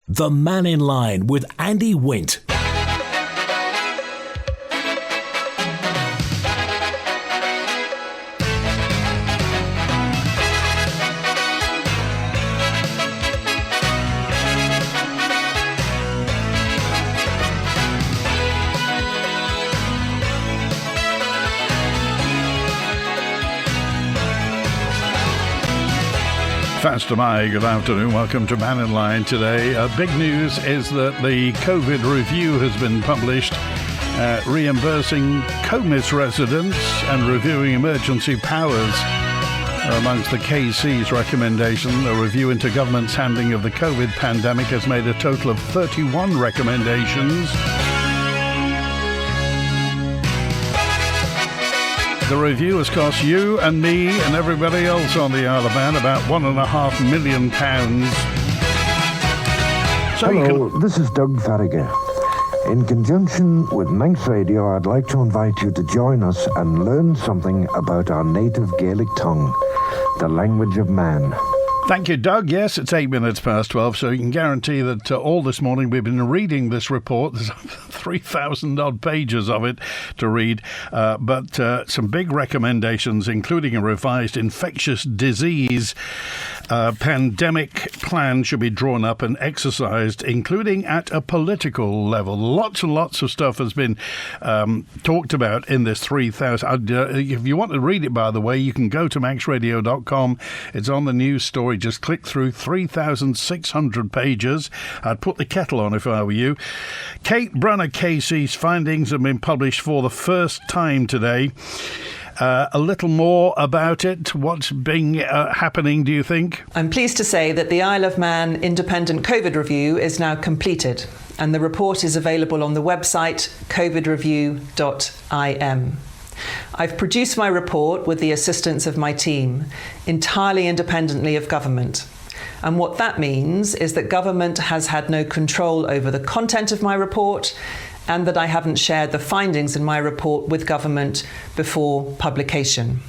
The Mannin Line with Andy Wint. Faster Mai, good afternoon. Welcome to Mannin Line today. Big news is that the COVID review has been published, reimbursing Comis residents and reviewing emergency powers amongst the KC's recommendation. A review into government's handling of the COVID pandemic has made a total of 31 recommendations. The review has cost you and me and everybody else on the Isle of Man about £1.5 million. Hello, this is Doug Farragher. In conjunction with Manx Radio, I'd like to invite you to join us and learn something about our native Gaelic tongue, the language of man. Thank you, Doug. Yes, it's 8 minutes past 12, so you can guarantee that all this morning we've been reading this report. There's 3,000 odd pages of it to read, but some big recommendations, including a revised infectious disease pandemic plan should be drawn up and exercised, including at a political level. Lots and lots of stuff has been talked about in this 3,000. If you want to read it, by the way, you can go to maxradio.com. It's on the news story. Just click through 3,600 pages. I'd put the kettle on if I were you. Kate Brunner KC's findings have been published for the first time today. A little more about it. What's been happening, do you think? I'm pleased to say that the Isle of Man Independent COVID Review is now completed, and the report is available on the website covidreview.im. I've produced my report with the assistance of my team, entirely independently of government. And what that means is that government has had no control over the content of my report, and that I haven't shared the findings in my report with government before publication.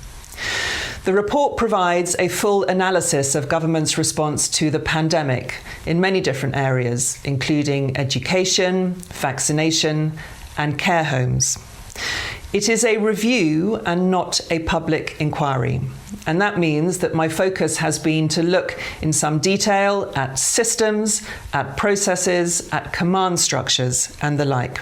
The report provides a full analysis of government's response to the pandemic in many different areas, including education, vaccination, and care homes. It is a review and not a public inquiry. And that means that my focus has been to look in some detail at systems, at processes, at command structures, and the like.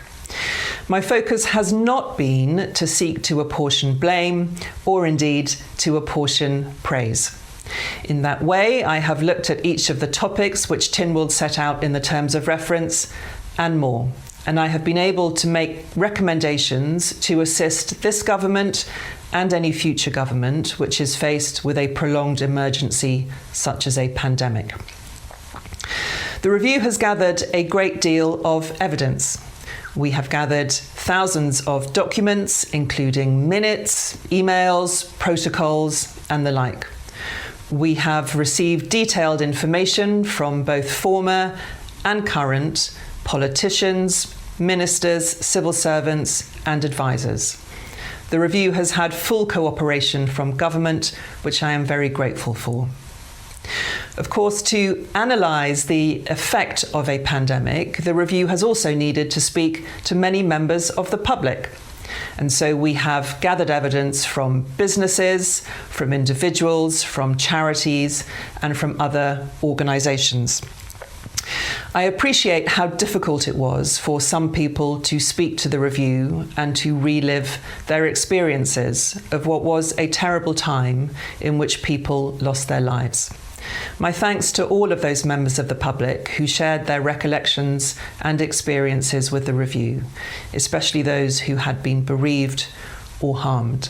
My focus has not been to seek to apportion blame or indeed to apportion praise. In that way, I have looked at each of the topics which Tynwald set out in the terms of reference and more. And I have been able to make recommendations to assist this government and any future government which is faced with a prolonged emergency such as a pandemic. The review has gathered a great deal of evidence. We have gathered thousands of documents, including minutes, emails, protocols, and the like. We have received detailed information from both former and current politicians, ministers, civil servants, and advisors. The review has had full cooperation from government, which I am very grateful for. Of course, to analyse the effect of a pandemic, the review has also needed to speak to many members of the public. And so we have gathered evidence from businesses, from individuals, from charities, and from other organisations. I appreciate how difficult it was for some people to speak to the review and to relive their experiences of what was a terrible time in which people lost their lives. My thanks to all of those members of the public who shared their recollections and experiences with the review, especially those who had been bereaved or harmed.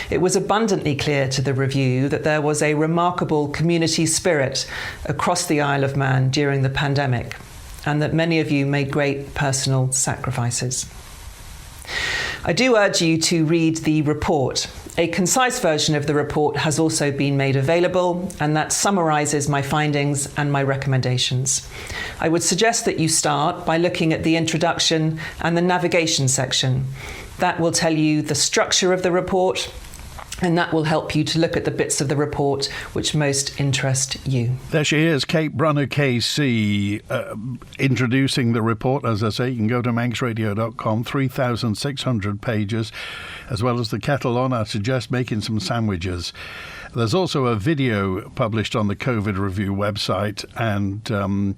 It was abundantly clear to the review that there was a remarkable community spirit across the Isle of Man during the pandemic, and that many of you made great personal sacrifices. I do urge you to read the report. A concise version of the report has also been made available, and that summarises my findings and my recommendations. I would suggest that you start by looking at the introduction and the navigation section. That will tell you the structure of the report, And that will help you to look at the bits of the report which most interest you. There she is, Kate Brunner, KC, introducing the report. As I say, you can go to manxradio.com, 3,600 pages, as well as the kettle on. I suggest making some sandwiches. There's also a video published on the COVID Review website, and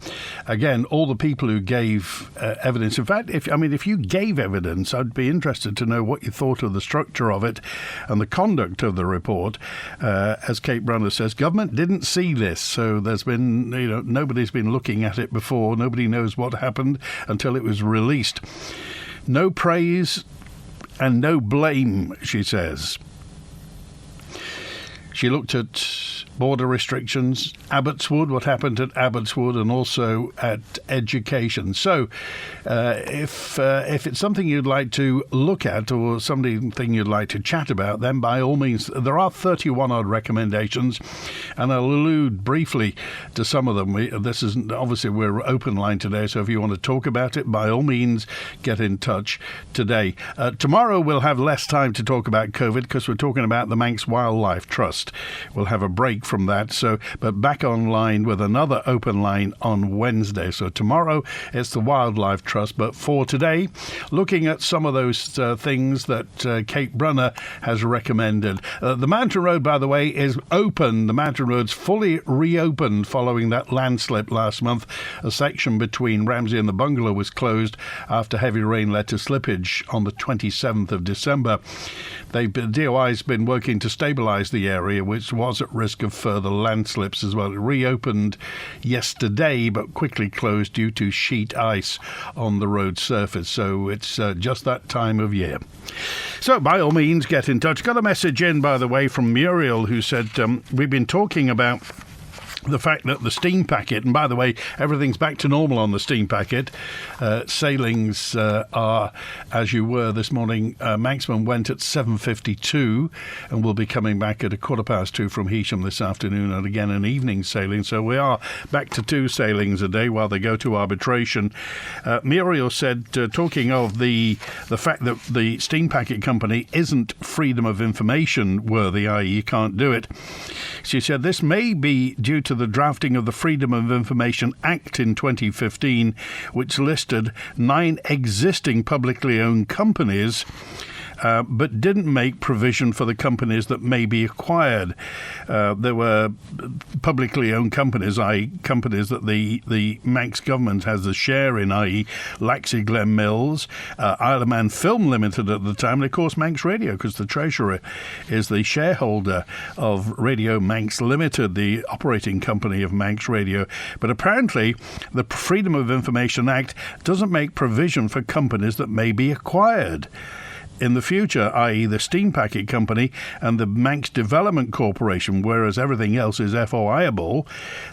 again, all the people who gave evidence. In fact, if you gave evidence, I'd be interested to know what you thought of the structure of it and the conduct of the report. As Kate Brunner says, government didn't see this, so there's been, nobody's been looking at it before. Nobody knows what happened until it was released. No praise and no blame, she says. She looked at border restrictions, Abbotswood, what happened at Abbotswood, and also at education. So if it's something you'd like to look at or something you'd like to chat about, then by all means, there are 31-odd recommendations, and I'll allude briefly to some of them. We're open line today, so if you want to talk about it, by all means, get in touch today. Tomorrow we'll have less time to talk about COVID because we're talking about the Manx Wildlife Trust. We'll have a break from that, but back online with another open line on Wednesday. So tomorrow it's the Wildlife Trust, but for today, looking at some of those things that Kate Brunner has recommended. The Mountain Road, by the way, is open. The Mountain Road's fully reopened following that landslip last month. A section between Ramsey and the Bungalow was closed after heavy rain led to slippage on the 27th of December. DOI's been working to stabilise the area, which was at risk of further landslips as well. It reopened yesterday, but quickly closed due to sheet ice on the road surface. So it's just that time of year. So by all means, get in touch. Got a message in, by the way, from Muriel, who said, we've been talking about the fact that the steam packet, and by the way, everything's back to normal on the steam packet. Sailings are as you were this morning. Manxman went at 7:52 and will be coming back at 2:15 from Heysham this afternoon, and again an evening sailing. So we are back to 2 sailings a day while they go to arbitration. Muriel said, talking of the fact that the steam packet company isn't freedom of information worthy, i.e. you can't do it. She said this may be due to the drafting of the Freedom of Information Act in 2015, which listed 9 existing publicly owned companies, but didn't make provision for the companies that may be acquired. There were publicly owned companies, i.e. companies that the Manx government has a share in, i.e. Laxey Glen Mills, Isle of Man Film Limited at the time, and of course Manx Radio, because the Treasurer is the shareholder of Radio Manx Limited, the operating company of Manx Radio. But apparently the Freedom of Information Act doesn't make provision for companies that may be acquired in the future, i.e. the Steam Packet Company and the Manx Development Corporation, whereas everything else is FOIable.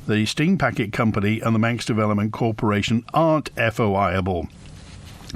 The Steam Packet Company and the Manx Development Corporation aren't FOIable.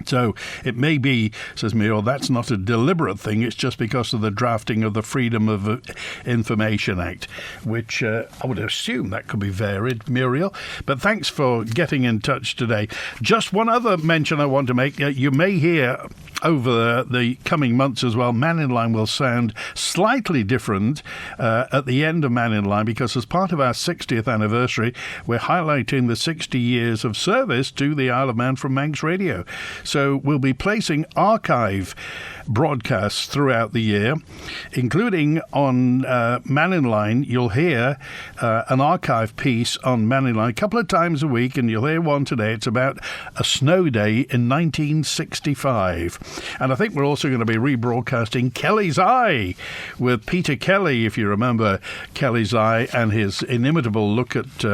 So it may be, says Muriel, that's not a deliberate thing. It's just because of the drafting of the Freedom of Information Act, which I would assume that could be varied, Muriel. But thanks for getting in touch today. Just one other mention I want to make. You may hear over the coming months as well, Mannin Line will sound slightly different at the end of Mannin Line, because as part of our 60th anniversary, we're highlighting the 60 years of service to the Isle of Man from Manx Radio. So we'll be placing archive broadcasts throughout the year, including on Mannin Line. You'll hear an archive piece on Mannin Line a couple of times a week, and you'll hear one today. It's about a snow day in 1965. And I think we're also going to be rebroadcasting Kelly's Eye with Peter Kelly, if you remember Kelly's Eye and his inimitable look at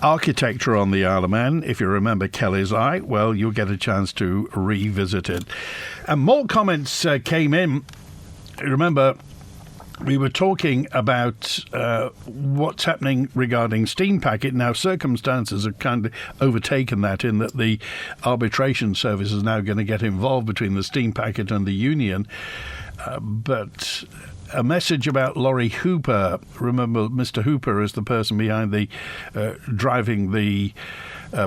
architecture on the Isle of Man. If you remember Kelly's Eye, well, you'll get a chance to revisit it. And more comments came in. Remember, we were talking about what's happening regarding Steam Packet. Now, circumstances have kind of overtaken that, in that the arbitration service is now going to get involved between the Steam Packet and the union. But a message about Lawrie Hooper. Remember, Mr. Hooper is the person behind the driving the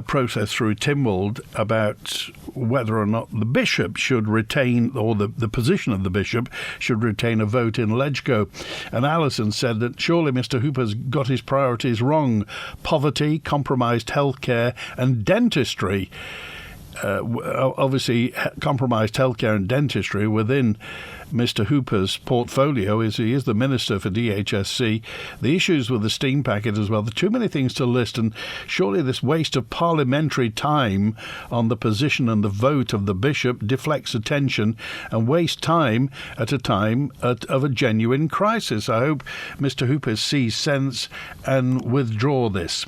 process through Tynwald about whether or not the bishop should retain, or the position of the bishop should retain a vote in Legco. And Alison said that surely Mr. Hooper's got his priorities wrong. Poverty, compromised healthcare and dentistry. Obviously, compromised healthcare and dentistry within Mr. Hooper's portfolio is he is the Minister for DHSC. The issues with the steam packet as well. There are too many things to list, and surely this waste of parliamentary time on the position and the vote of the bishop deflects attention and wastes time at a time of a genuine crisis. I hope Mr. Hooper sees sense and withdraw this.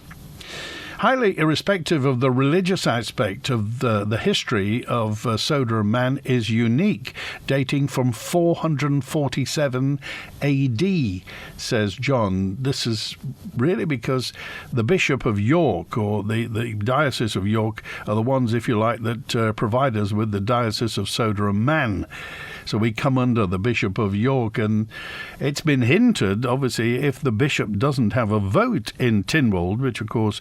Highly irrespective of the religious aspect of the history of Soda and Man is unique, dating from 447 AD, says John. This is really because the Bishop of York, or the Diocese of York, are the ones, if you like, that provide us with the Diocese of Soda and Man. So we come under the Bishop of York, and it's been hinted, obviously, if the bishop doesn't have a vote in Tynwald, which, of course,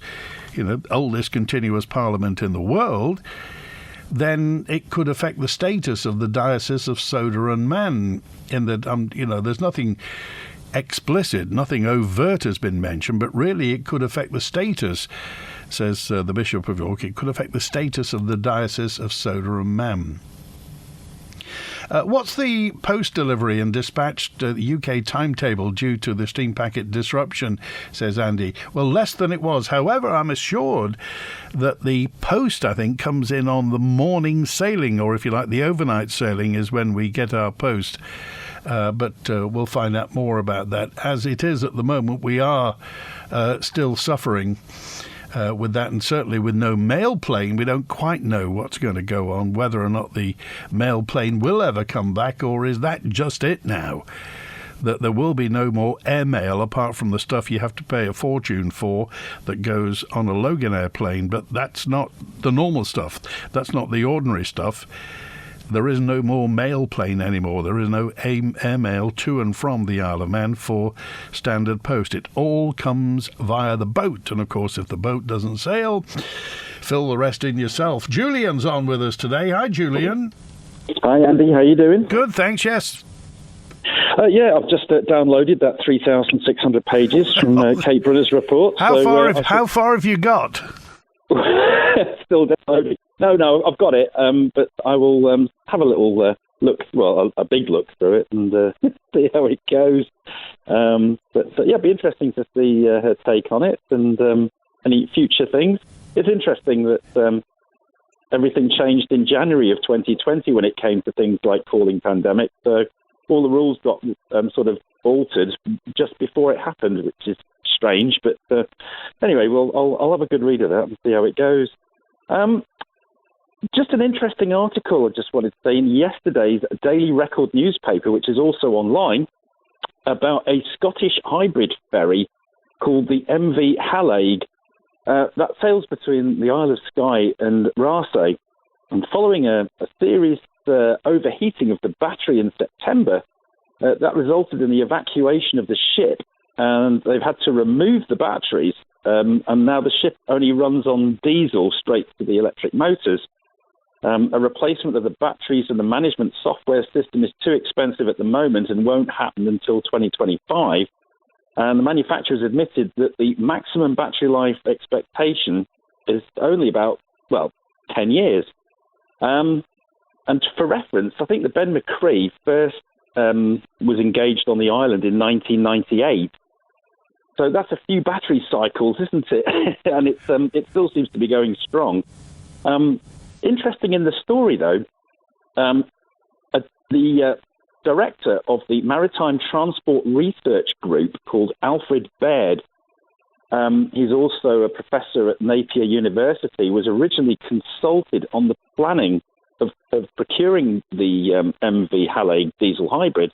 oldest continuous parliament in the world, then it could affect the status of the Diocese of Soda and Man, in that, there's nothing explicit, nothing overt has been mentioned, but really it could affect the status, says the Bishop of York, it could affect the status of the Diocese of Soda and Man. What's the post delivery and dispatched UK timetable due to the steam packet disruption, says Andy? Well, less than it was. However, I'm assured that the post, I think, comes in on the morning sailing, or if you like, the overnight sailing is when we get our post. But we'll find out more about that. As it is at the moment, we are still suffering with that, and certainly with no mail plane, we don't quite know what's going to go on, whether or not the mail plane will ever come back, or is that just it now? That there will be no more airmail apart from the stuff you have to pay a fortune for that goes on a Loganair plane, but that's not the normal stuff. That's not the ordinary stuff. There is no more mail plane anymore. There is no airmail to and from the Isle of Man for standard post. It all comes via the boat. And, of course, if the boat doesn't sail, fill the rest in yourself. Julian's on with us today. Hi, Julian. Hi, Andy. How you doing? Good, thanks, yes. I've just downloaded that 3,600 pages from Kate Brunner's report. How far have you got? Still downloading. No, I've got it, but I will have a little look, a big look through it and see how it goes. But it'd be interesting to see her take on it and any future things. It's interesting that everything changed in January of 2020 when it came to things like calling pandemic. So all the rules got sort of altered just before it happened, which is strange. But anyway, I'll have a good read of that and see how it goes. Just an interesting article I just wanted to say in yesterday's Daily Record newspaper, which is also online, about a Scottish hybrid ferry called the MV Halaig that sails between the Isle of Skye and Raasay. And following a serious overheating of the battery in September, that resulted in the evacuation of the ship, and they've had to remove the batteries, and now the ship only runs on diesel straight to the electric motors. A replacement of the batteries and the management software system is too expensive at the moment and won't happen until 2025. And the manufacturers admitted that the maximum battery life expectation is only about, 10 years. And for reference, I think the Ben McCree first was engaged on the island in 1998. So that's a few battery cycles, isn't it? And it still seems to be going strong. Interesting in the story, though, the director of the Maritime Transport Research Group called Alfred Baird, he's also a professor at Napier University, was originally consulted on the planning of procuring the MV Halaig diesel hybrid.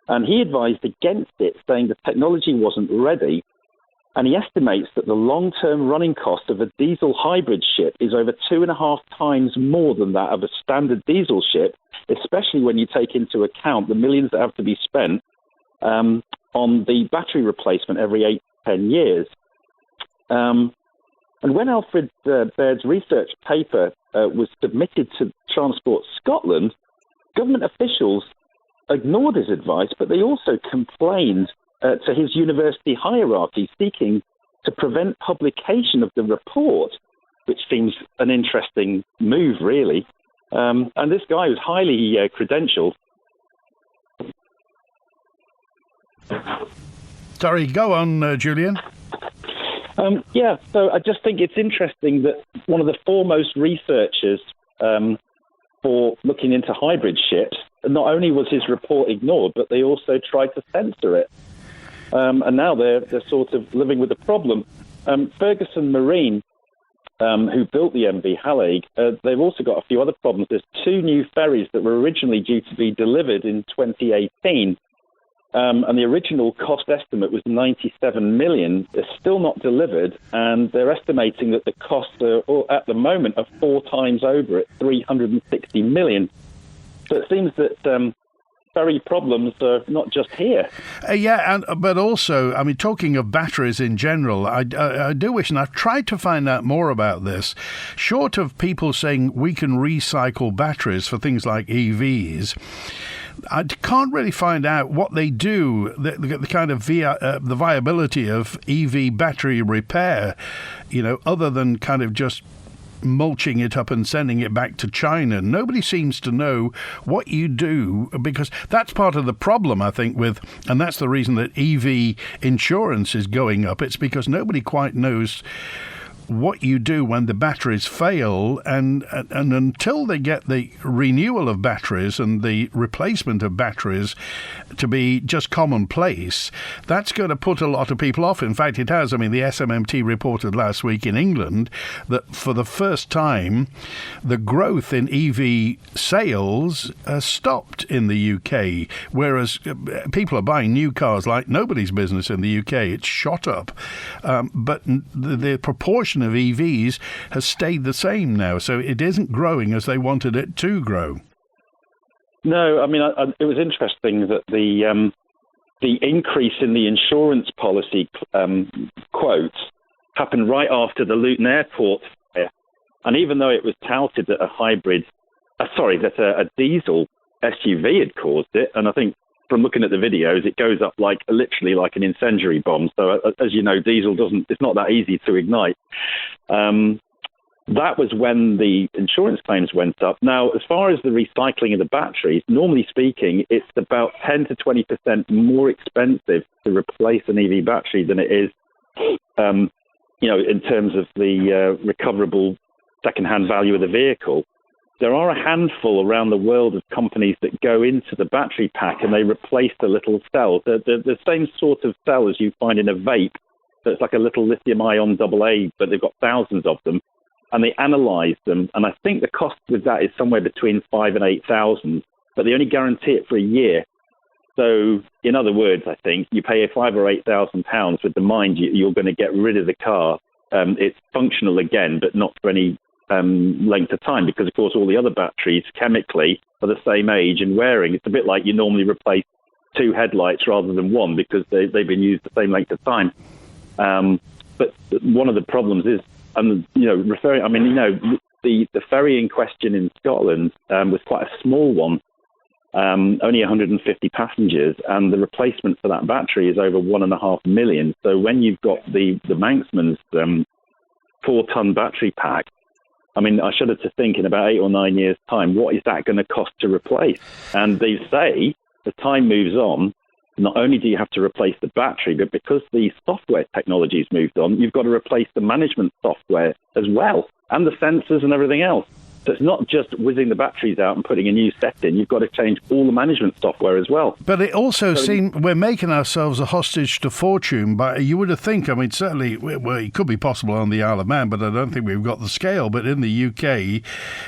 And he advised against it, saying the technology wasn't ready. And he estimates that the long-term running cost of a diesel hybrid ship is over 2.5 times more than that of a standard diesel ship, especially when you take into account the millions that have to be spent on the battery replacement every 8 to 10 years. And when Alfred Baird's research paper was submitted to Transport Scotland, government officials ignored his advice, but they also complained to his university hierarchy, seeking to prevent publication of the report, which seems an interesting move, really. And this guy was highly credentialed. Sorry, go on, Julian. So I just think it's interesting that one of the foremost researchers for looking into hybrid ships, not only was his report ignored, but they also tried to censor it. And now they're sort of living with the problem. Ferguson Marine, who built the MV Hallaig, they've also got a few other problems. There's 2 new ferries that were originally due to be delivered in 2018. And the original cost estimate was 97 million. They're still not delivered, and they're estimating that the costs are, at the moment, are 4 times over at 360 million. So it seems that ferry problems are not just here. But also, I mean, talking of batteries in general, I do wish, and I've tried to find out more about this, short of people saying we can recycle batteries for things like EVs, I can't really find out what they do, the kind of the viability of EV battery repair, other than kind of just mulching it up and sending it back to China. Nobody seems to know what you do, because that's part of the problem, I think, and that's the reason that EV insurance is going up. It's because nobody quite knows what you do when the batteries fail, and until they get the renewal of batteries and the replacement of batteries to be just commonplace, that's going to put a lot of people off. In fact, it has. I mean, the SMMT reported last week in England that for the first time, the growth in EV sales has stopped in the UK, whereas people are buying new cars like nobody's business in the UK. It's shot up. But the proportion of EVs has stayed the same now, so it isn't growing as they wanted it to grow. No, I mean, it was interesting that the increase in the insurance policy quotes happened right after the Luton Airport fire, and even though it was touted that a diesel SUV had caused it, and I think from looking at the videos, it goes up literally like an incendiary bomb. So as you know, diesel it's not that easy to ignite. That was when the insurance claims went up. Now, as far as the recycling of the batteries, normally speaking, it's about 10 to 20% more expensive to replace an EV battery than it is, in terms of the recoverable second-hand value of the vehicle. There are a handful around the world of companies that go into the battery pack and they replace the little cells. The same sort of cell as you find in a vape. So it's like a little lithium-ion AA, but they've got thousands of them. And they analyse them. And I think the cost with that is somewhere between 5,000 and 8,000, but they only guarantee it for a year. So, in other words, I think you pay £5,000 or £8,000 with the mind you're going to get rid of the car. It's functional again, but not for any length of time, because of course all the other batteries chemically are the same age and wearing. It's a bit like you normally replace 2 headlights rather than 1 because they've been used the same length of time. But one of the problems is, the ferry in question in Scotland was quite a small one, only 150 passengers, and the replacement for that battery is over 1.5 million. So when you've got the Manxman's 4-ton battery pack, I mean, I shudder to think in about 8 or 9 years' time, what is that going to cost to replace? And they say, as time moves on, not only do you have to replace the battery, but because the software technology's moved on, you've got to replace the management software as well, and the sensors and everything else. So it's not just whizzing the batteries out and putting a new set in. You've got to change all the management software as well. But it also seems we're making ourselves a hostage to fortune. But you would have think, I mean, certainly, well, it could be possible on the Isle of Man, but I don't think we've got the scale. But in the UK,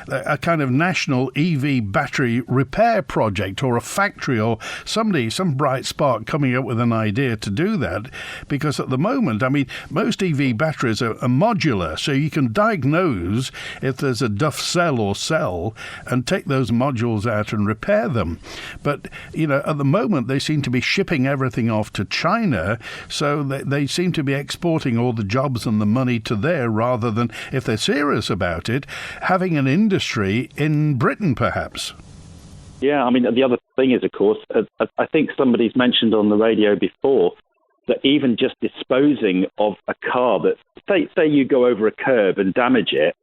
a kind of national EV battery repair project, or a factory, or some bright spark coming up with an idea to do that. Because at the moment, I mean, most EV batteries are modular, so you can diagnose if there's a duff cell well or sell and take those modules out and repair them. But, at the moment they seem to be shipping everything off to China, so they seem to be exporting all the jobs and the money to there rather than, if they're serious about it, having an industry in Britain perhaps. Yeah, I mean, the other thing is, of course, I think somebody's mentioned on the radio before that even just disposing of a car that, say you go over a curb and damage it,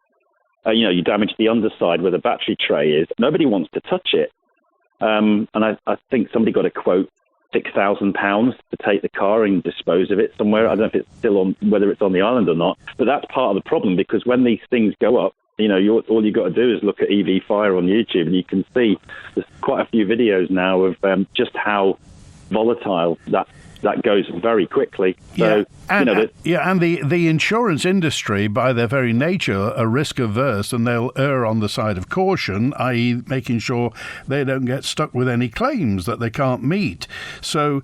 you damage the underside where the battery tray is, nobody wants to touch it. And I think somebody got a quote, £6,000 to take the car and dispose of it somewhere. I don't know if it's still on, whether it's on the island or not, but that's part of the problem, because when these things go up, all you've got to do is look at EV Fire on YouTube, and you can see there's quite a few videos now of just how volatile that goes very quickly. So, and the insurance industry, by their very nature, are risk averse, and they'll err on the side of caution, i.e. making sure they don't get stuck with any claims that they can't meet. So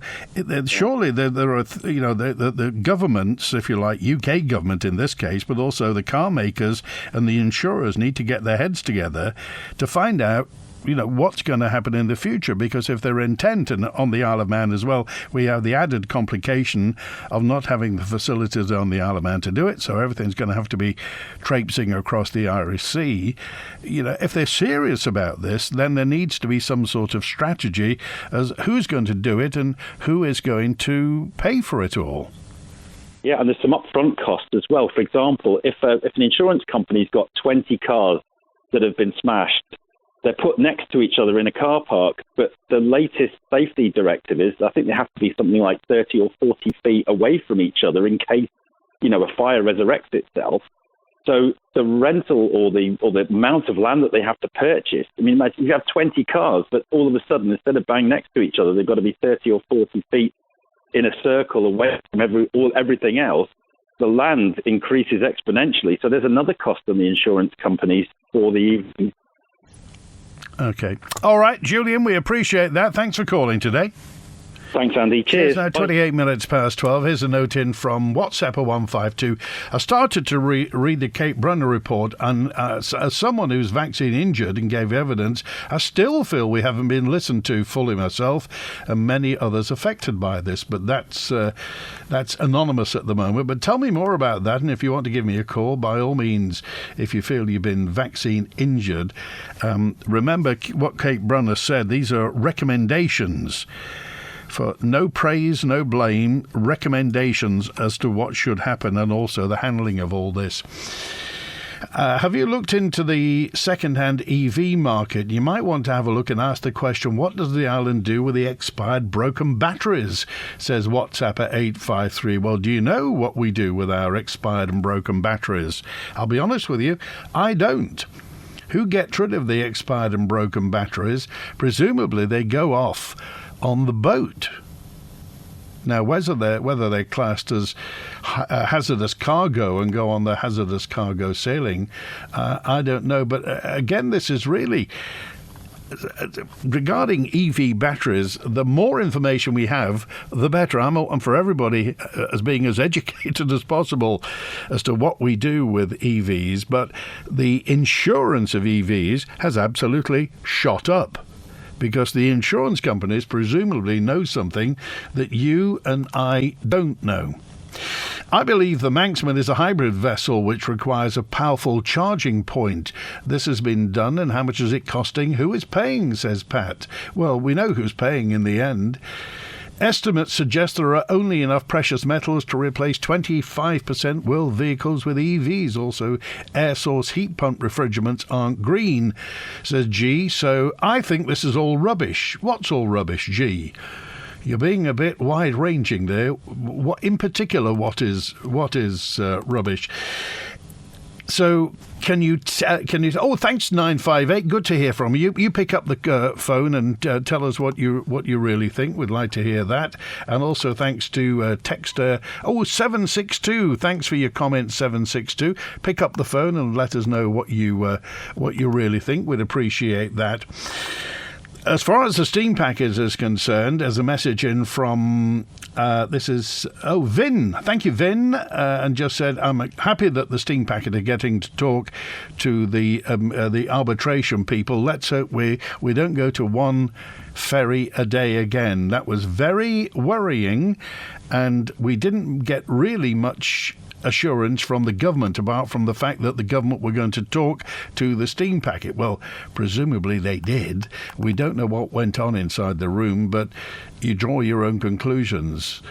surely there are, the governments, if you like, UK government in this case, but also the car makers and the insurers need to get their heads together to find out what's going to happen in the future, because if they're intent, and on the Isle of Man as well, we have the added complication of not having the facilities on the Isle of Man to do it, so everything's going to have to be traipsing across the Irish Sea. If they're serious about this, then there needs to be some sort of strategy as who's going to do it and who is going to pay for it all. Yeah, and there's some upfront costs as well. For example, if an insurance company's got 20 cars that have been smashed, they're put next to each other in a car park, but the latest safety directive is I think they have to be something like 30 or 40 feet away from each other in case, a fire resurrects itself. So the rental or the amount of land that they have to purchase, I mean, imagine you have 20 cars, but all of a sudden, instead of bang next to each other, they've got to be 30 or 40 feet in a circle away from everything else. The land increases exponentially. So there's another cost on the insurance companies for the evening. Okay. All right, Julian, we appreciate that. Thanks for calling today. Thanks, Andy. Cheers. Now, 28 minutes past 12. Here's a note in from WhatsApper 152. I started to read the Cape Brunner report, and as someone who's vaccine injured and gave evidence, I still feel we haven't been listened to fully myself and many others affected by this. But that's anonymous at the moment. But tell me more about that, and if you want to give me a call, by all means, if you feel you've been vaccine injured. Remember what Cape Brunner said. These are recommendations. For no praise, no blame, recommendations as to what should happen and also the handling of all this. Have you looked into the second-hand EV market? You might want to have a look and ask the question, what does the island do with the expired broken batteries? Says WhatsApp at 853. Well, do you know what we do with our expired and broken batteries? I'll be honest with you, I don't. Who gets rid of the expired and broken batteries? Presumably they go off on the boat. Now, whether they're classed as hazardous cargo and go on the hazardous cargo sailing, I don't know. But again, this is really regarding EV batteries. The more information we have, the better. I'm for everybody as being as educated as possible as to what we do with EVs. But the insurance of EVs has absolutely shot up, because the insurance companies presumably know something that you and I don't know. I believe the Manxman is a hybrid vessel which requires a powerful charging point. This has been done, and how much is it costing? Who is paying, says Pat. Well, we know who's paying in the end. Estimates suggest there are only enough precious metals to replace 25% world vehicles with EVs. Also, air source heat pump refrigerants aren't green, says G. So I think this is all rubbish. What's all rubbish, G? You're being a bit wide-ranging there. What, in particular, what is rubbish? So can you? Oh, thanks, 958. Good to hear from you. You pick up the phone and tell us what you really think. We'd like to hear that. And also thanks to texter 762. Thanks for your comment, 762. Pick up the phone and let us know what you really think. We'd appreciate that. As far as the steam packet is concerned, there's a message in from, Vin. Thank you, Vin. And just said, I'm happy that the steam packet are getting to talk to the arbitration people. Let's hope we don't go to one ferry a day again. That was very worrying, and we didn't get really much assurance from the government apart from the fact that the government were going to talk to the steam packet. Well, presumably they did. We don't know what went on inside the room, but you draw your own conclusions.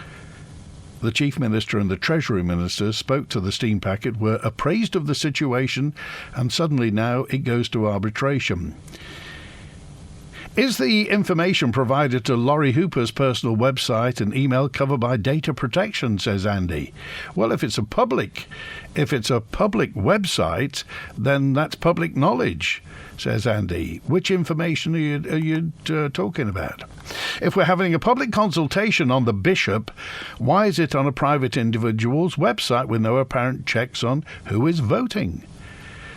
The Chief Minister and the Treasury Minister spoke to the steam packet, were appraised of the situation, and suddenly now it goes to arbitration. Is the information provided to Lawrie Hooper's personal website and email covered by data protection, says Andy? Well, if it's a public website, then that's public knowledge, says Andy. Which information are you talking about? If we're having a public consultation on the bishop, why is it on a private individual's website with no apparent checks on who is voting?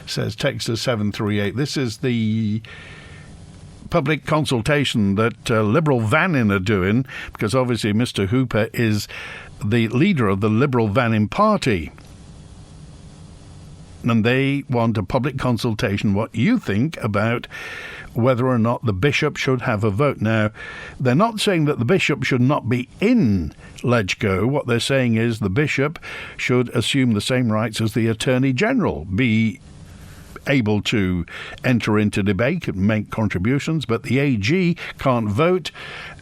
Says Texter 738. This is the public consultation that Liberal Vannin are doing, because obviously Mr. Hooper is the leader of the Liberal Vannin Party. And they want a public consultation, what you think about whether or not the bishop should have a vote. Now, they're not saying that the bishop should not be in LegCo. What they're saying is the bishop should assume the same rights as the Attorney General, be able to enter into debate and make contributions, but the AG can't vote,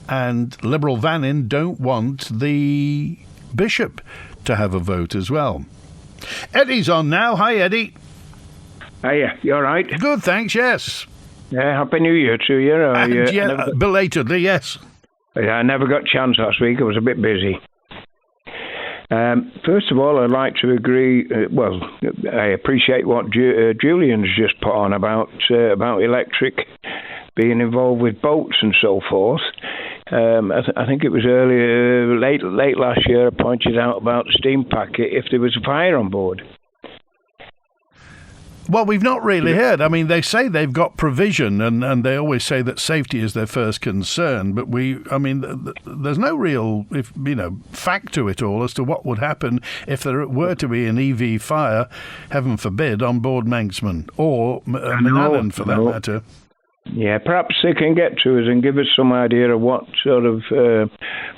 and Liberal Vannin don't want the bishop to have a vote as well. Eddie's on now. Hi, Eddie. Hiya, you all right? Good, thanks, yes. Yeah, Happy New Year to you. Belatedly, yes. Yeah, I never got a chance last week. I was a bit busy. First of all, I'd like to agree. I appreciate what Julian's just put on about electric being involved with boats and so forth. I think it was late last year, I pointed out about the steam packet if there was a fire on board. Well, we've not really heard. I mean, they say they've got provision, and they always say that safety is their first concern. But there's no real, fact to it all as to what would happen if there were to be an EV fire, heaven forbid, on board Manxman or Mannin for that matter. Yeah, perhaps they can get to us and give us some idea of what sort of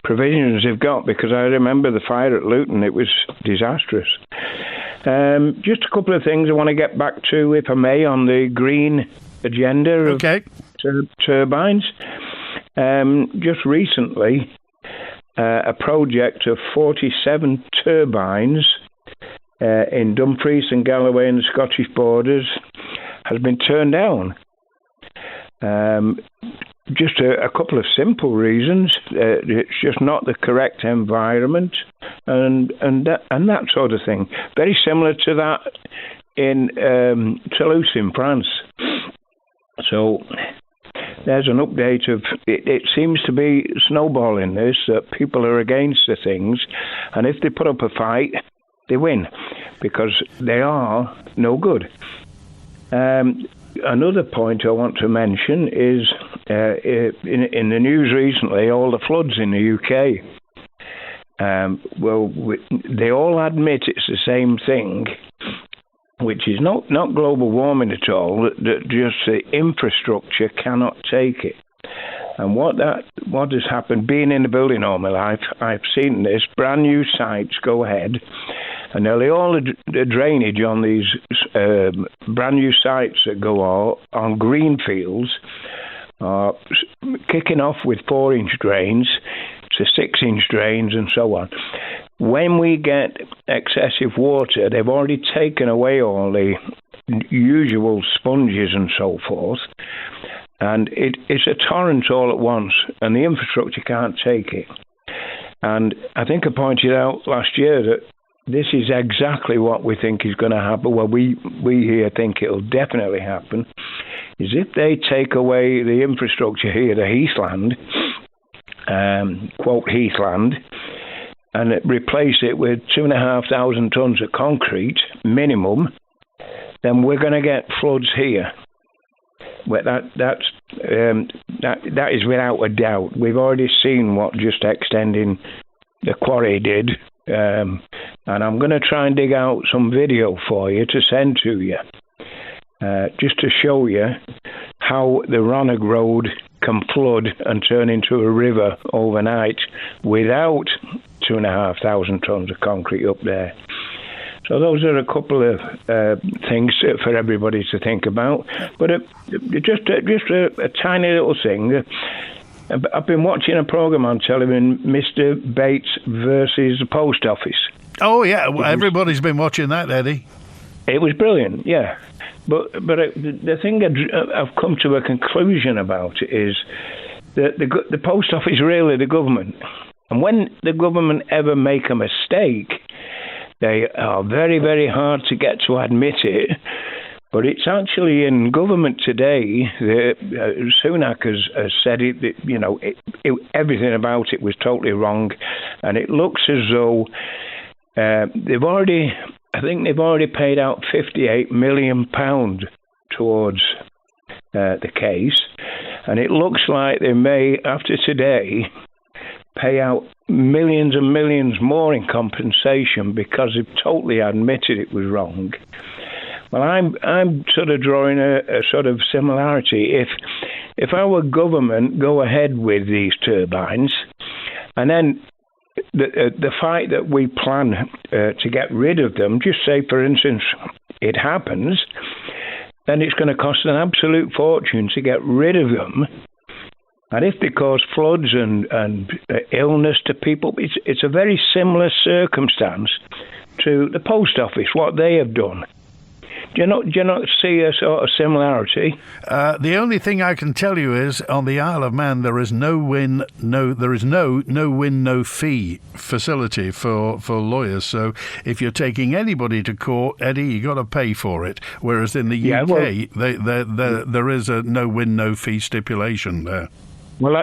provisions they've got, because I remember the fire at Luton, it was disastrous. Just a couple of things I want to get back to, if I may, on the green agenda of turbines. Just recently, a project of 47 turbines in Dumfries and Galloway and the Scottish borders has been turned down. Just a couple of simple reasons. It's just not the correct environment, and that sort of thing. Very similar to that in Toulouse in France. So there's an update of it. It seems to be snowballing this, that people are against the things, and if they put up a fight, they win, because they are no good. Another point I want to mention is in the news recently, all the floods in the UK. They all admit it's the same thing, which is not global warming at all, that just the infrastructure cannot take it. And what has happened, being in the building all my life, I've seen this, brand new sites go ahead, and nearly all the drainage on these brand new sites that go on green fields are kicking off with 4-inch drains to 6-inch drains and so on. When we get excessive water, they've already taken away all the usual sponges and so forth, and it's a torrent all at once, and the infrastructure can't take it. And I think I pointed out last year that this is exactly what we think is going to happen. Well, we here think it'll definitely happen, is if they take away the infrastructure here, the heathland, quote heathland, and replace it with 2,500 tons of concrete, minimum, then we're going to get floods here. Well, that's that is without a doubt. We've already seen what just extending the quarry did, and I'm going to try and dig out some video for you to send to you, just to show you how the Ronagh Road can flood and turn into a river overnight without 2,500 tonnes of concrete up there. So those are a couple of things for everybody to think about. But just a tiny little thing. I've been watching a programme on television, Mr. Bates versus the Post Office. Oh, yeah. Well, everybody's been watching that, Eddie. It was brilliant, yeah. But the thing I've come to a conclusion about is that the Post Office is really the government. And when the government ever make a mistake, they are very, very hard to get to admit it. But it's actually in government today. Sunak has said it. That, everything about it was totally wrong, and it looks as though they've already paid out £58 million towards the case, and it looks like they may, after today, pay out millions and millions more in compensation because they've totally admitted it was wrong. Well, I'm sort of drawing a sort of similarity. If our government go ahead with these turbines, and then the fight that we plan to get rid of them, just say, for instance, it happens, then it's going to cost an absolute fortune to get rid of them. And if they cause floods and illness to people, it's a very similar circumstance to the Post Office, what they have done. Do you not see a sort of similarity? The only thing I can tell you is on the Isle of Man there is no win, no fee facility for lawyers. So if you're taking anybody to court, Eddie, you got to pay for it. Whereas in the UK, there is a no win, no fee stipulation there. Well,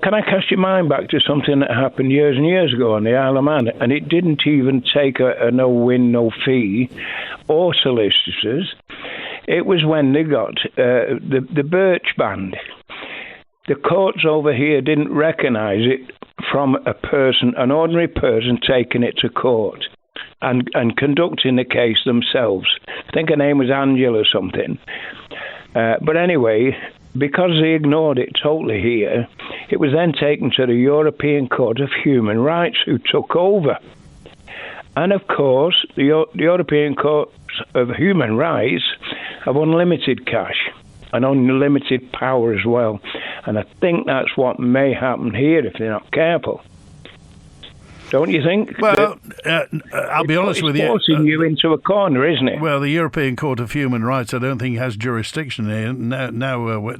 can I cast your mind back to something that happened years and years ago on the Isle of Man, and it didn't even take a no win, no fee or solicitors. It was when they got the birch band. The courts over here didn't recognise it from an ordinary person taking it to court and conducting the case themselves. I think her name was Angela or something. But anyway, because they ignored it totally here, it was then taken to the European Court of Human Rights, who took over. And of course, the European Court of Human Rights have unlimited cash and unlimited power as well. And I think that's what may happen here if they're not careful. Don't you think? Well, I'll be honest with you. It's forcing you into a corner, isn't it? Well, the European Court of Human Rights, I don't think has jurisdiction here. Now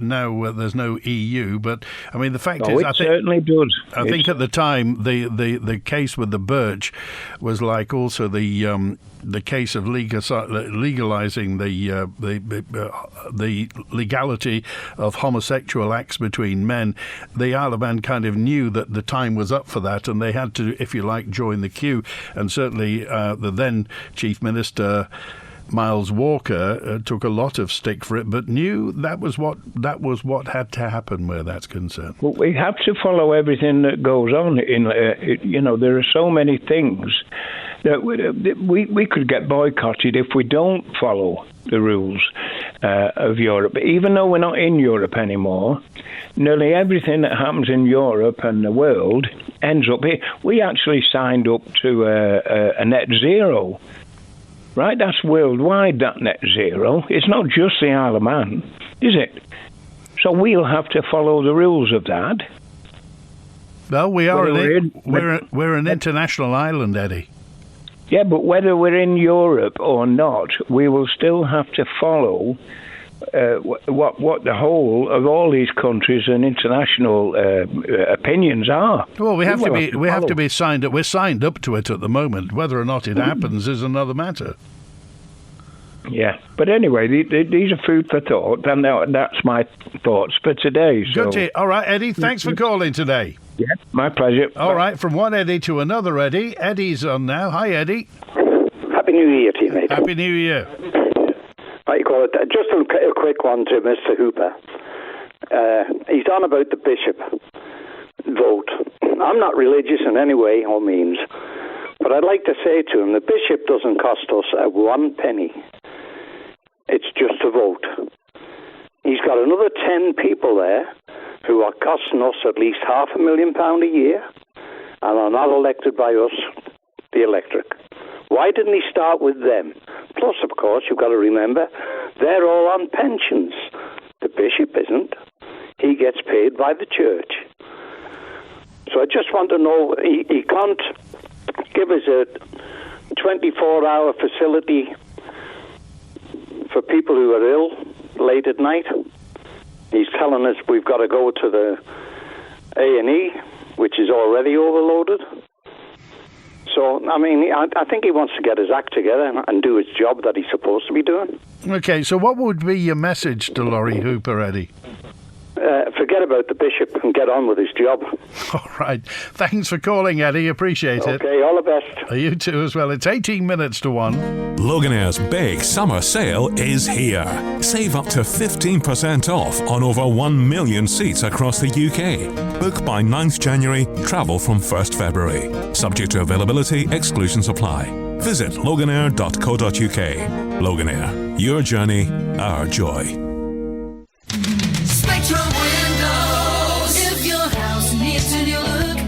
there's no EU, but I mean the fact is, it certainly does. I think at the time the case with the birch was like also the case of legalizing the legality of homosexual acts between men. The Isle of Man kind of knew that the time was up for that, and they had to, if you like, join the queue. And certainly the then Chief Minister Miles Walker took a lot of stick for it, but knew that was what had to happen where that's concerned. Well, we have to follow everything that goes on. There are so many things that we could get boycotted if we don't follow the rules of Europe. Even though we're not in Europe anymore, nearly everything that happens in Europe and the world ends up here. We actually signed up to a net zero. Right, that's worldwide, that net zero. It's not just the Isle of Man, is it? So we'll have to follow the rules of that. Well, we're an international island, Eddie. Yeah, but whether we're in Europe or not, we will still have to follow what the whole of all these countries and international opinions are. Well, we have to be signed up. We're signed up to it at the moment. Whether or not it happens is another matter. Yeah, but anyway, these are food for thought, and that's my thoughts for today. So. Good to hear. All right, Eddie, thanks for calling today. Yeah, my pleasure. All right, from one Eddie to another Eddie. Eddie's on now. Hi, Eddie. Happy New Year to you, mate. Happy New Year. Just a quick one to Mr. Hooper. He's on about the bishop vote. I'm not religious in any way or means, but I'd like to say to him, the bishop doesn't cost us a 1 penny. It's just a vote. He's got another 10 people there who are costing us at least £500,000 a year and are not elected by us, the electorate. Why didn't he start with them? Plus, of course, you've got to remember, they're all on pensions. The bishop isn't. He gets paid by the church. So I just want to know, he can't give us a 24-hour facility for people who are ill late at night. He's telling us we've got to go to the A&E, which is already overloaded. So, I mean, I think he wants to get his act together and do his job that he's supposed to be doing. OK, so what would be your message to Lawrie Hooper, Eddie? Forget about the bishop and get on with his job. All right. Thanks for calling, Eddie. Appreciate it. OK, all the best. You too as well. It's 18 minutes to 1. Loganaire's big summer sale is here. Save up to 15% off on over 1 million seats across the UK. Book by 9th January, travel from 1st February. Subject to availability, exclusions apply. Visit loganair.co.uk. Loganair, your journey, our joy. Spectrum Windows. If your house needs a new look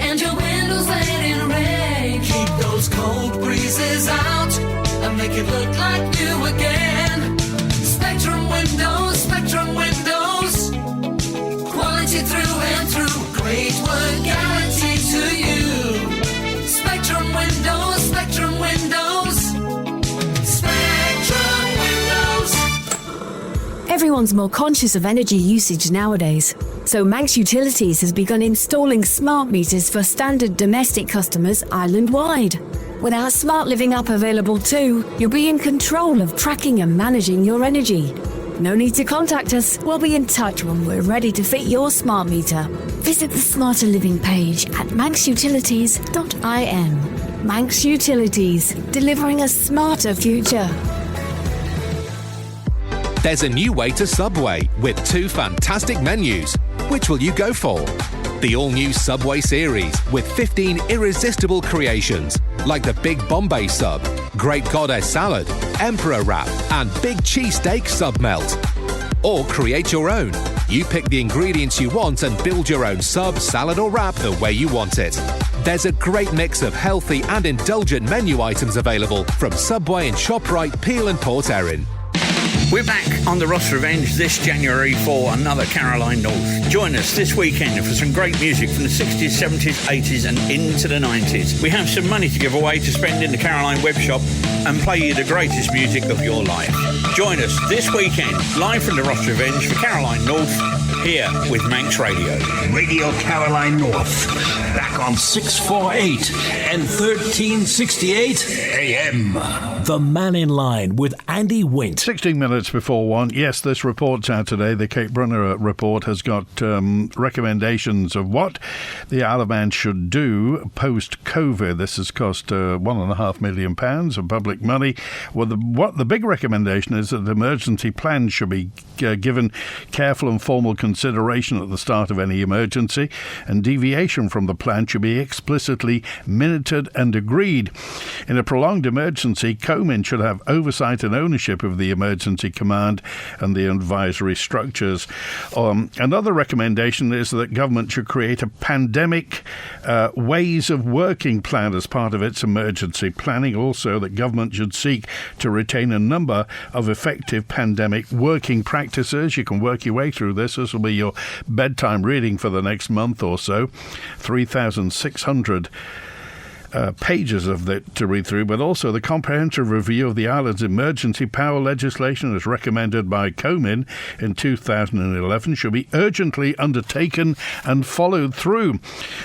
and your windows letting rain, keep those cold breezes out and make it look like new again. Spectrum Windows, Spectrum Windows. Quality through and through. Great work guaranteed to you. Spectrum Windows, Spectrum Windows. Spectrum Windows. Everyone's more conscious of energy usage nowadays, so Manx Utilities has begun installing smart meters for standard domestic customers island-wide. With our Smart Living app available too, you'll be in control of tracking and managing your energy. No need to contact us, we'll be in touch when we're ready to fit your smart meter. Visit the Smarter Living page at manxutilities.in. Manx Utilities, delivering a smarter future. There's a new way to Subway with 2 fantastic menus. Which will you go for? The all-new Subway series with 15 irresistible creations like the Big Bombay Sub, Great Goddess Salad, Emperor Wrap and Big Cheesesteak Sub Melt. Or create your own. You pick the ingredients you want and build your own sub, salad or wrap the way you want it. There's a great mix of healthy and indulgent menu items available from Subway and ShopRite, Peel and Port Erin. We're back on the Ross Revenge this January for another Caroline North. Join us this weekend for some great music from the 60s, 70s, 80s and into the 90s. We have some money to give away to spend in the Caroline web shop and play you the greatest music of your life. Join us this weekend, live from the Ross Revenge for Caroline North, here with Manx Radio. Radio Caroline North, back on 648 and 1368 AM. The Mannin Line with Andy Wint. 16 minutes before 1. Yes, this report's out today. The Cape Brunner report has got recommendations of what the Isle of Man should do post-COVID. This has cost £1.5 million of public money. Well, the big recommendation is that the emergency plan should be given careful and formal consideration at the start of any emergency, and deviation from the plan should be explicitly minuted and agreed. In a prolonged emergency, COMIN should have oversight and ownership of the emergency command and the advisory structures. Another recommendation is that government should create a pandemic ways of working plan as part of its emergency planning. Also, that government should seek to retain a number of effective pandemic working practices. You can work your way through this. This will be your bedtime reading for the next month or so. 3,600 pages of that to read through, but also the comprehensive review of the island's emergency power legislation as recommended by COMIN in 2011 should be urgently undertaken and followed through.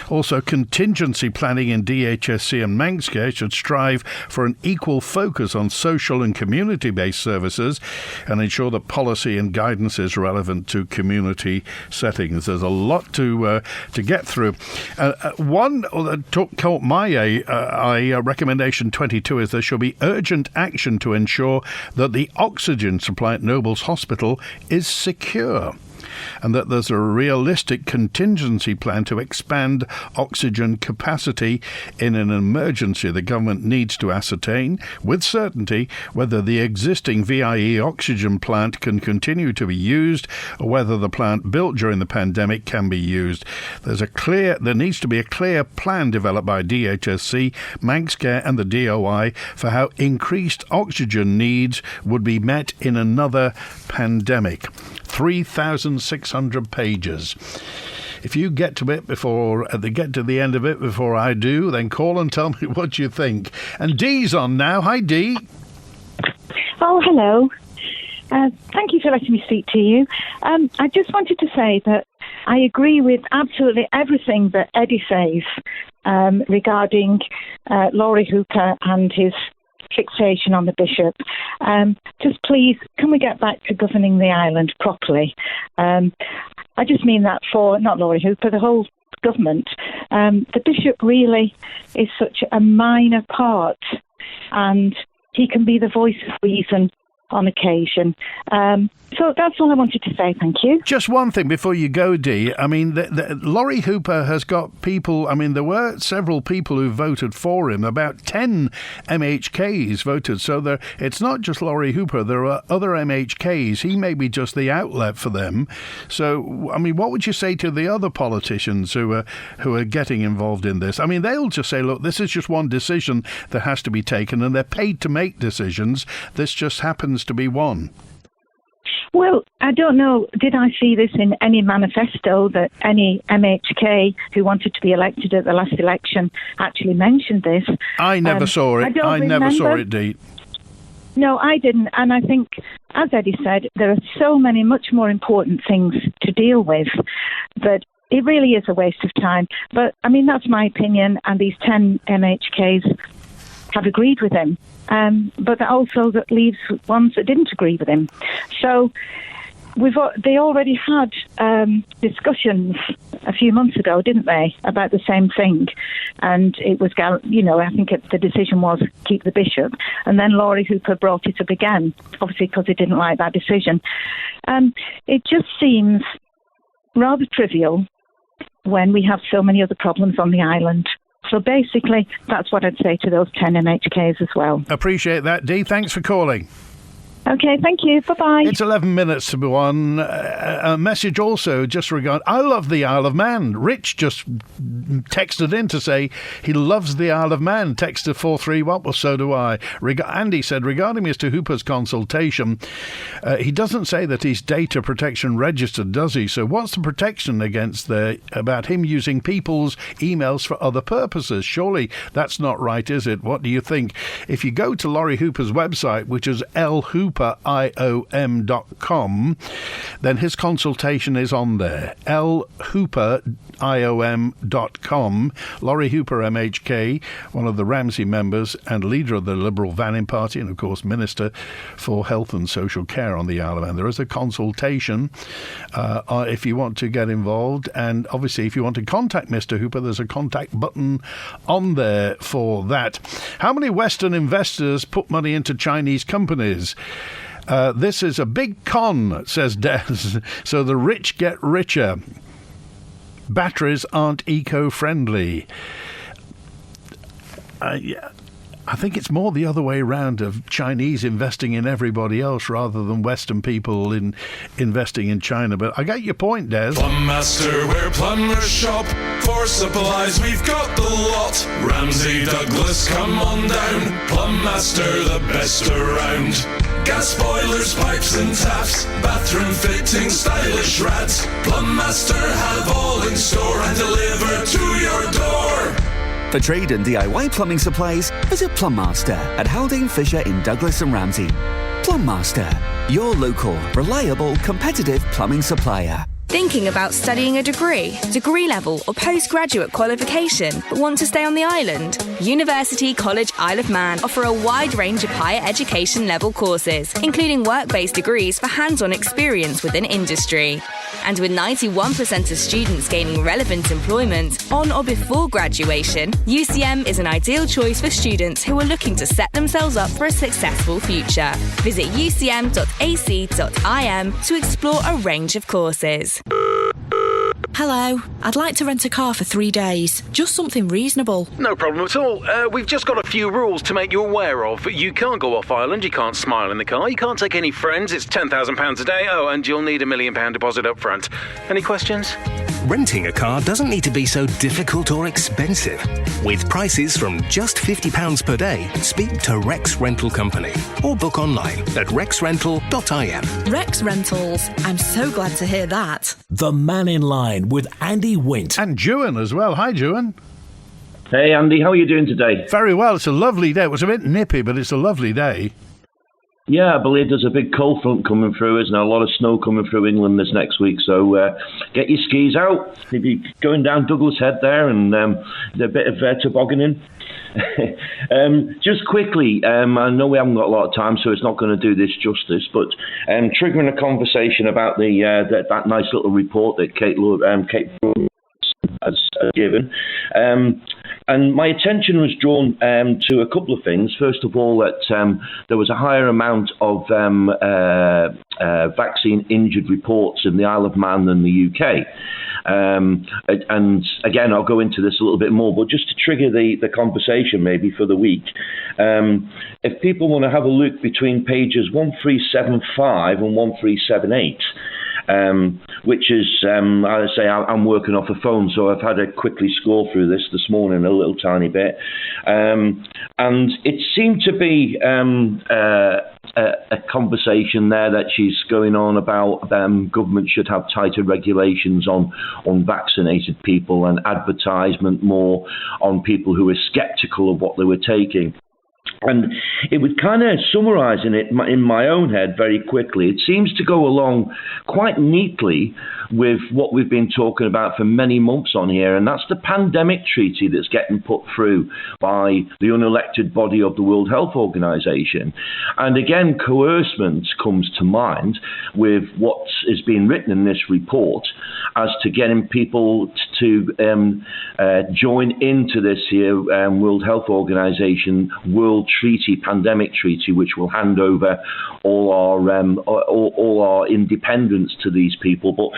Also, contingency planning in DHSC and Manxcare should strive for an equal focus on social and community-based services and ensure that policy and guidance is relevant to community settings. There's a lot to get through. One that caught my eye, recommendation 22 is there shall be urgent action to ensure that the oxygen supply at Nobles Hospital is secure. and that there's a realistic contingency plan to expand oxygen capacity in an emergency. The government needs to ascertain with certainty whether the existing VIE oxygen plant can continue to be used or whether the plant built during the pandemic can be used. There needs to be a clear plan developed by DHSC, Manxcare and the DOI for how increased oxygen needs would be met in another pandemic. 3,600 pages. If you get to the end of it before I do, then call and tell me what you think. And Dee's on now. Hi, Dee. Oh, hello. Thank you for letting me speak to you. I just wanted to say that I agree with absolutely everything that Eddie says regarding Lawrie Hooper and his fixation on the bishop. Just please, can we get back to governing the island properly? I just mean that for, not Lawrie Hooper, the whole government. The bishop really is such a minor part, and he can be the voice of reason on occasion. So that's all I wanted to say. Thank you. Just one thing before you go, Dee. I mean, Lawrie Hooper has got people. I mean, there were several people who voted for him. About 10 MHKs voted. So it's not just Lawrie Hooper. There are other MHKs. He may be just the outlet for them. So, I mean, what would you say to the other politicians who are getting involved in this? I mean, they'll just say, look, this is just one decision that has to be taken, and they're paid to make decisions. This just happens to be one. Well, I don't know, did I see this in any manifesto that any MHK who wanted to be elected at the last election actually mentioned this? I never saw it. I never saw it, Dee. No, I didn't. And I think, as Eddie said, there are so many much more important things to deal with that it really is a waste of time. But, I mean, that's my opinion, and these 10 MHKs have agreed with him. But also that leaves ones that didn't agree with him. So they already had discussions a few months ago, didn't they, about the same thing? And it was, I think the decision was keep the bishop. And then Lawrie Hooper brought it up again, obviously because he didn't like that decision. It just seems rather trivial when we have so many other problems on the island. So basically, that's what I'd say to those 10 MHKs as well. Appreciate that, Dee. Thanks for calling. Okay, thank you. Bye-bye. It's 11 minutes to 1. A message also just regarding... I love the Isle of Man. Rich just texted in to say he loves the Isle of Man. Texted 431. Well, so do I. Andy said, regarding Mr. Hooper's consultation, he doesn't say that he's data protection registered, does he? So what's the protection about him using people's emails for other purposes? Surely that's not right, is it? What do you think? If you go to Lawrie Hooper's website, which is lhooper.iom.com, then his consultation is on there. lhooper.iom.com. Lawrie Hooper, MHK, one of the Ramsay members and leader of the Liberal Vannin Party, and of course Minister for Health and Social Care on the Isle of Man. There is a consultation if you want to get involved, and obviously if you want to contact Mr. Hooper, there's a contact button on there for that. How many Western investors put money into Chinese companies? This is a big con, says Des. So the rich get richer. Batteries aren't eco-friendly. I think it's more the other way around, of Chinese investing in everybody else rather than Western people investing in China. But I get your point, Des. Plum Master, where plumbers shop. For supplies, we've got the lot. Ramsay Douglas, come on down. Plum Master, the best around. Gas boilers, pipes and taps, bathroom fittings, stylish rads. Plum Master have all in store and deliver to your door. For trade and DIY plumbing supplies, visit Plum Master at Haldane Fisher in Douglas and Ramsay. Plum Master, your local, reliable, competitive plumbing supplier. Thinking about studying a degree level or postgraduate qualification, but want to stay on the island? University College Isle of Man offer a wide range of higher education level courses, including work-based degrees for hands-on experience within industry. And with 91% of students gaining relevant employment on or before graduation, UCM is an ideal choice for students who are looking to set themselves up for a successful future. Visit ucm.ac.im to explore a range of courses. Hello, I'd like to rent a car for 3 days. Just something reasonable. No problem at all. We've just got a few rules to make you aware of. You can't go off island, you can't smile in the car, you can't take any friends, it's £10,000 a day, and you'll need £1 million deposit up front. Any questions? Renting a car doesn't need to be so difficult or expensive. With prices from just £50 per day, speak to Rex Rental Company or book online at rexrental.im. Rex Rentals. I'm so glad to hear that. The Mannin Line with Andy Wint. And Juan as well. Hi, Juan. Hey, Andy. How are you doing today? Very well. It's a lovely day. It was a bit nippy, but it's a lovely day. Yeah, I believe there's a big cold front coming through, isn't there? A lot of snow coming through England this next week. So get your skis out. If you're going down Douglas Head there and a bit of tobogganing. Just quickly, I know we haven't got a lot of time, so it's not going to do this justice, but triggering a conversation about that nice little report that Kate has given. And my attention was drawn to a couple of things. First of all, that there was a higher amount of vaccine-injured reports in the Isle of Man than the UK. And again, I'll go into this a little bit more, but just to trigger the conversation maybe for the week, if people want to have a look between pages 1375 and 1378, which is, I say, I'm working off a phone, so I've had to quickly scroll through this morning a little tiny bit. And it seemed to be a conversation there that she's going on about government should have tighter regulations on vaccinated people and advertisement more on people who are sceptical of what they were taking. And it would kind of summarising it in my own head very quickly. It seems to go along quite neatly with what we've been talking about for many months on here, and that's the pandemic treaty that's getting put through by the unelected body of the World Health Organization. And again, coercement comes to mind with what is being written in this report as to getting people to join into this here World Health Organization World Treaty, pandemic treaty, which will hand over all our independence to these people. But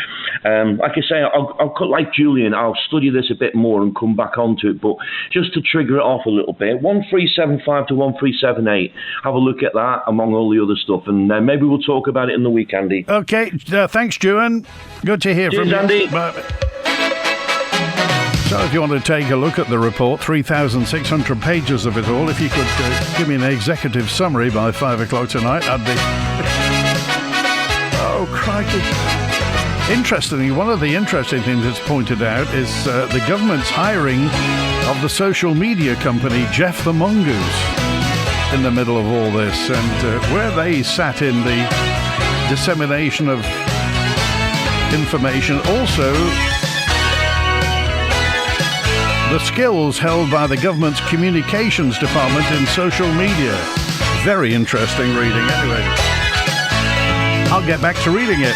like I say, I'll like Julian, I'll study this a bit more and come back onto it. But just to trigger it off a little bit, 1375 to 1378, have a look at that among all the other stuff, and maybe we'll talk about it in the week, Andy. Okay, thanks, Juan. Good to hear from you. Andy. So if you want to take a look at the report, 3,600 pages of it all, if you could give me an executive summary by 5 o'clock tonight, I'd be... Oh, crikey. Interestingly, one of the interesting things that's pointed out is the government's hiring of the social media company Jeff the Mongoose in the middle of all this, and where they sat in the dissemination of information, also the skills held by the government's communications department in social media. Very interesting reading. Anyway, I'll get back to reading it.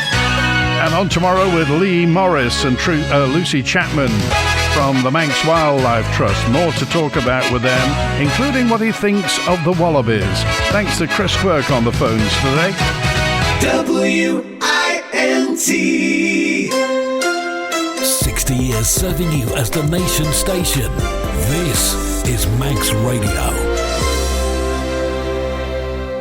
And on tomorrow with Lee Morris and Lucy Chapman from the Manx Wildlife Trust. More to talk about with them, including what he thinks of the wallabies. Thanks to Chris Quirk on the phones today. WINT. 60 years serving you as the nation's station. This is Manx Radio.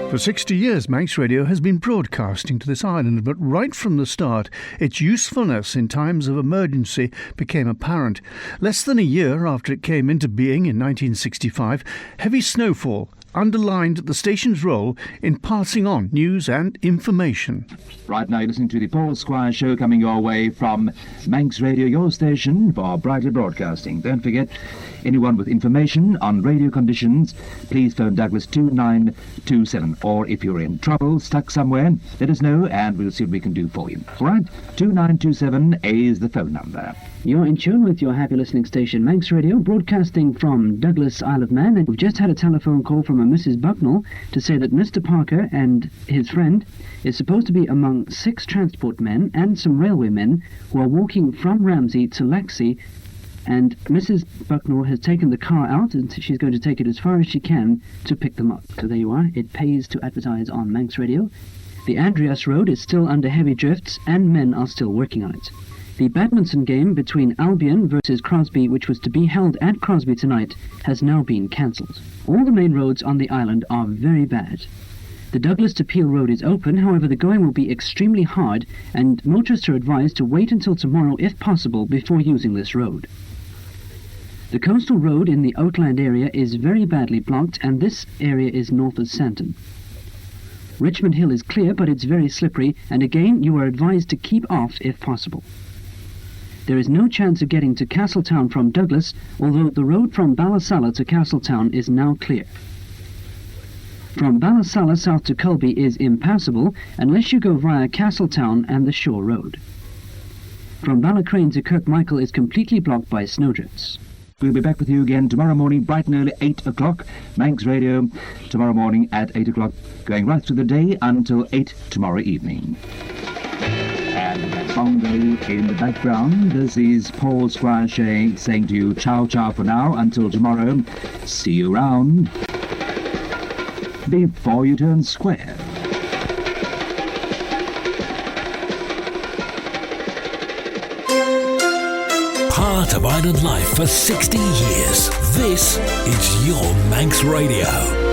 For 60 years, Manx Radio has been broadcasting to this island, but right from the start, its usefulness in times of emergency became apparent. Less than a year after it came into being in 1965, heavy snowfall, underlined the station's role in passing on news and information. Right now you're listening to the Paul Squire Show coming your way from Manx Radio, your station for brighter broadcasting. Don't forget, anyone with information on radio conditions, please phone Douglas 2927. Or if you're in trouble, stuck somewhere, let us know and we'll see what we can do for you. All right, 2927 is the phone number. You're in tune with your happy listening station, Manx Radio, broadcasting from Douglas, Isle of Man. And we've just had a telephone call from a Mrs. Bucknell to say that Mr. Parker and his friend is supposed to be among 6 transport men and some railway men who are walking from Ramsey to Laxey. And Mrs. Bucknell has taken the car out and she's going to take it as far as she can to pick them up. So there you are. It pays to advertise on Manx Radio. The Andreas Road is still under heavy drifts and men are still working on it. The badminton game between Albion versus Crosby, which was to be held at Crosby tonight, has now been cancelled. All the main roads on the island are very bad. The Douglas to Peel Road is open, however the going will be extremely hard and motorists are advised to wait until tomorrow if possible before using this road. The coastal road in the Outland area is very badly blocked and this area is north of Santon. Richmond Hill is clear but it's very slippery and again you are advised to keep off if possible. There is no chance of getting to Castletown from Douglas, although the road from Ballasalla to Castletown is now clear. From Ballasalla south to Culby is impassable unless you go via Castletown and the Shore Road. From Ballacrane to Kirkmichael is completely blocked by snowdrifts. We'll be back with you again tomorrow morning, bright and early, 8 o'clock. Manx Radio, tomorrow morning at 8 o'clock, going right through the day until 8 tomorrow evening. And that song goes in the background. This is Paul Squire saying to you, ciao, ciao for now, until tomorrow. See you round before you turn square. Part of island life for 60 years. This is your Manx Radio.